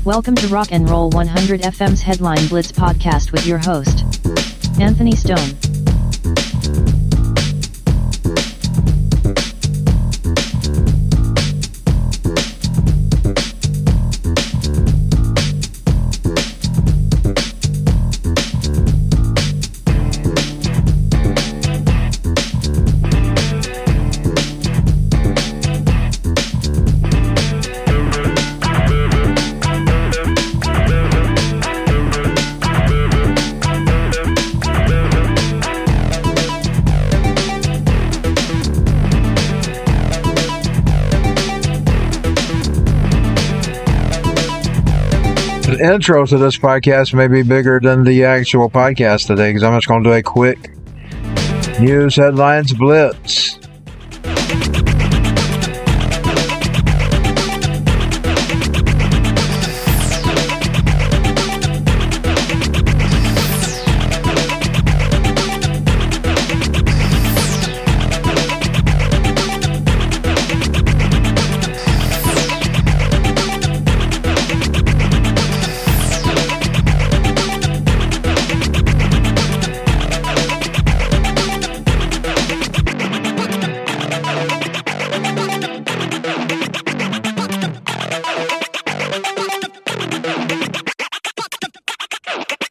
Welcome to Rock and Roll 100 FM's Headline Blitz podcast with your host, Anthony Stone. The intro to this podcast may be bigger than the actual podcast today because I'm just going to do a quick news headlines blitz.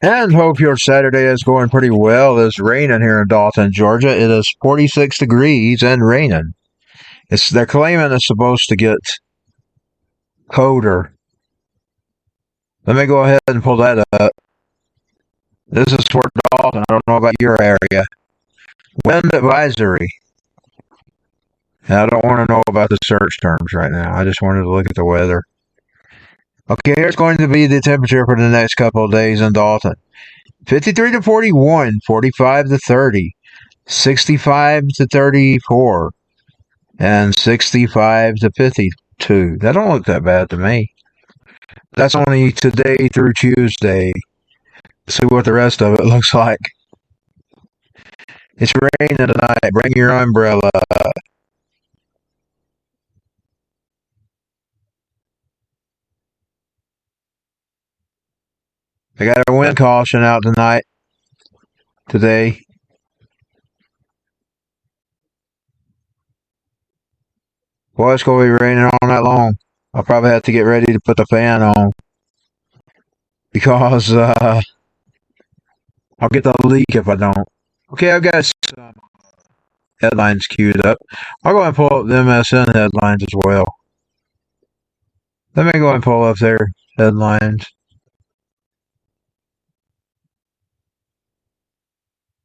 And hope your Saturday is going pretty well. It's raining here in Dalton, Georgia. It is 46 degrees and raining. They're claiming it's supposed to get colder. Let me go ahead and pull that up. This is for Dalton. I don't know about your area. Wind advisory. And I don't want to know about the search terms right now. I just wanted to look at the weather. Okay, here's going to be the temperature for the next couple of days in Dalton. 53 to 41, 45 to 30, 65 to 34, and 65 to 52. That don't look that bad to me. That's only today through Tuesday. Let's see what the rest of it looks like. It's raining tonight. Bring your umbrella. I got a wind caution out today. Boy, it's going to be raining all night long. I'll probably have to get ready to put the fan on because I'll get the leak if I don't. Okay, I've got some headlines queued up. I'll go and pull up the MSN headlines as well. Let me go and pull up their headlines.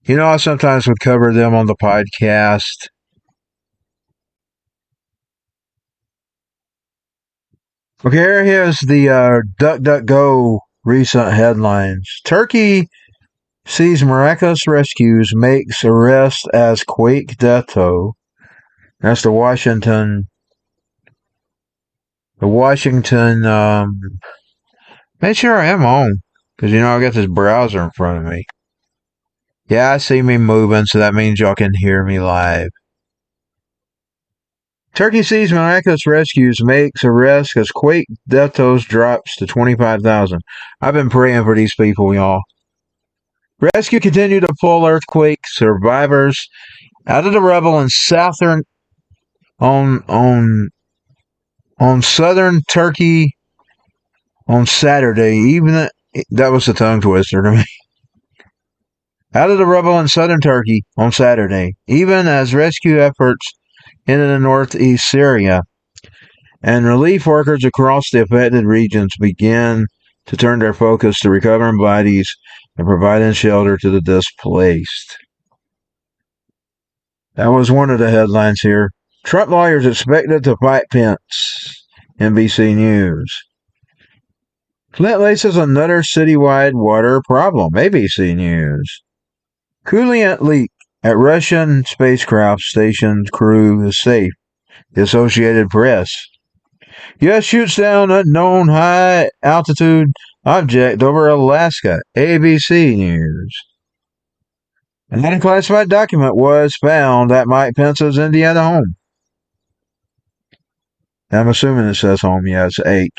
You know, I sometimes would cover them on the podcast. Okay, here's the DuckDuckGo recent headlines. Turkey sees miraculous rescues, makes arrest as quake death toll. That's the Washington, make sure I am on, because you know I got this browser in front of me. Yeah, I see me moving, so that means y'all can hear me live. Turkey sees miraculous rescues, makes arrests as quake death tolls drops to 25,000. I've been praying for these people, y'all. Rescue continued to pull earthquake survivors out of the rubble in southern on southern Turkey on Saturday. Even that was a tongue twister to me. Out of the rubble in southern Turkey on Saturday, even as rescue efforts into the northeast Syria and relief workers across the affected regions began to turn their focus to recovering bodies and providing shelter to the displaced. That was one of the headlines here. Trump lawyers expected to fight Pence. NBC News. Flint faces another citywide water problem. ABC News. Coolant leak at Russian spacecraft station crew is safe. The Associated Press. U.S. shoots down unknown high-altitude object over Alaska. ABC News. An unclassified document was found at Mike Pence's Indiana home. I'm assuming it says home. Yeah, it's H.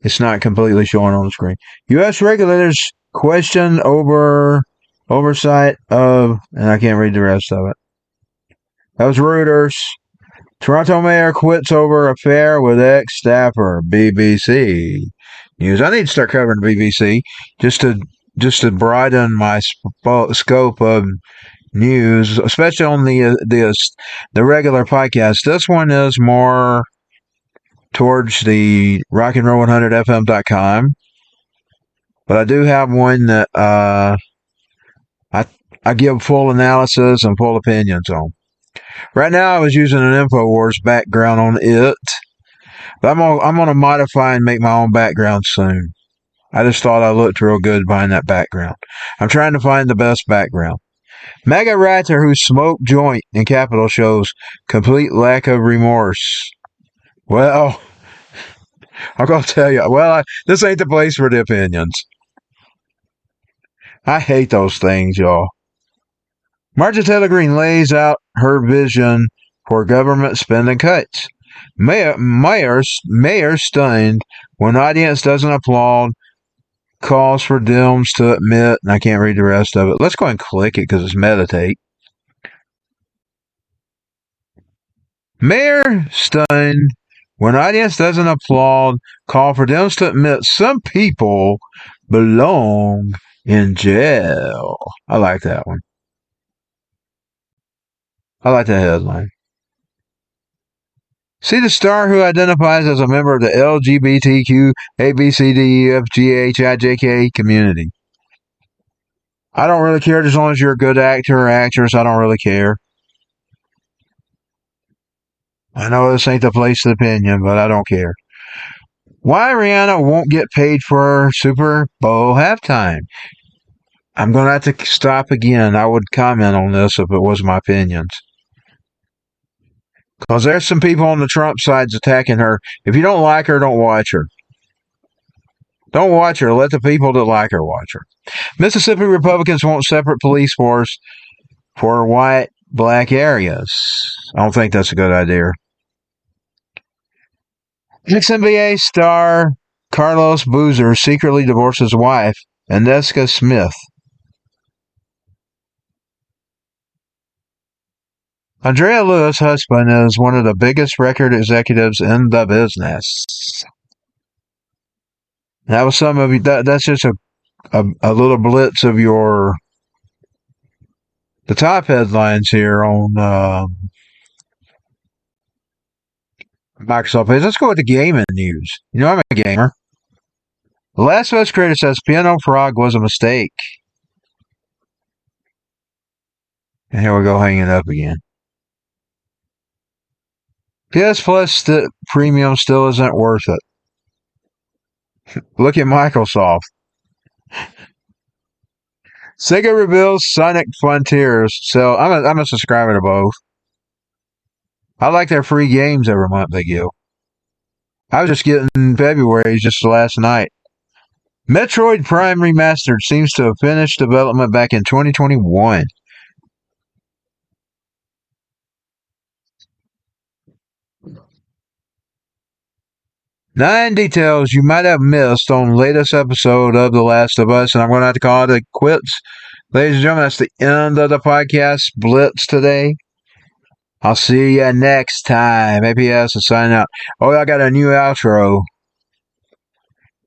It's not completely showing on the screen. U.S. regulators question oversight of, and I can't read the rest of it. That was Reuters. Toronto mayor quits over affair with ex-staffer. BBC News. I need to start covering BBC just to broaden my scope of news, especially on the regular podcast. This one is more towards the rockandroll100fm.com, but I do have one that I give full analysis and full opinions on. Right now, I was using an InfoWars background on it, but I'm gonna modify and make my own background soon. I just thought I looked real good behind that background. I'm trying to find the best background. Mega writer who smoked joint in Capitol shows complete lack of remorse. Well, I'm gonna tell you. Well, this ain't the place for the opinions. I hate those things, y'all. Marjorie Taylor Greene lays out her vision for government spending cuts. Mayor stunned when audience doesn't applaud. Calls for Dems to admit, and I can't read the rest of it. Let's go and click it because it's meditate. Mayor stunned when audience doesn't applaud. Call for Dems to admit some people belong in jail. I like that one. I like that headline. See the star who identifies as a member of the LGBTQ ABCDEFGHIJK community. I don't really care as long as you're a good actor or actress. I don't really care. I know this ain't the place of opinion, but I don't care. Why Rihanna won't get paid for her Super Bowl halftime? I'm going to have to stop again. I would comment on this if it was my opinions. Because there's some people on the Trump sides attacking her. If you don't like her, don't watch her. Don't watch her. Let the people that like her watch her. Mississippi Republicans want separate police force for white, black areas. I don't think that's a good idea. Ex-NBA star Carlos Boozer secretly divorced his wife, Aneska Smith. Andrea Lewis' husband is one of the biggest record executives in the business. That was some of you. That's just a little blitz of the top headlines here on Microsoft page. Let's go with the gaming news. You know I'm a gamer. The Last of Us creator says Piano Frog was a mistake. And here we go, hanging up again. PS Plus Premium still isn't worth it. Look at Microsoft. Sega reveals Sonic Frontiers. So I'm a subscriber to both. I like their free games every month they give. I was just getting February just last night. Metroid Prime Remastered seems to have finished development back in 2021. Nine details you might have missed on the latest episode of The Last of Us, and I'm going to have to call it quits. Ladies and gentlemen, that's the end of the podcast Blitz today. I'll see you next time. APS is signing out. Oh, I got a new outro.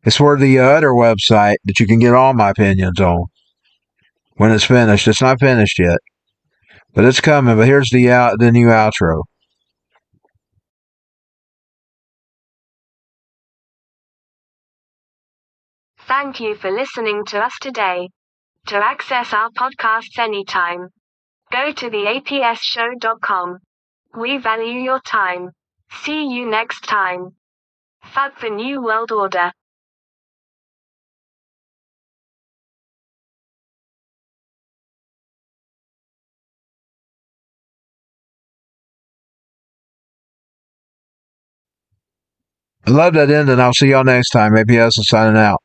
It's for the other website that you can get all my opinions on when it's finished. It's not finished yet, but it's coming. But here's the new outro. Thank you for listening to us today. To access our podcasts anytime, go to theapsshow.com. We value your time. See you next time. Fuck the New World Order. I love that ending. I'll see y'all next time. APS is signing out.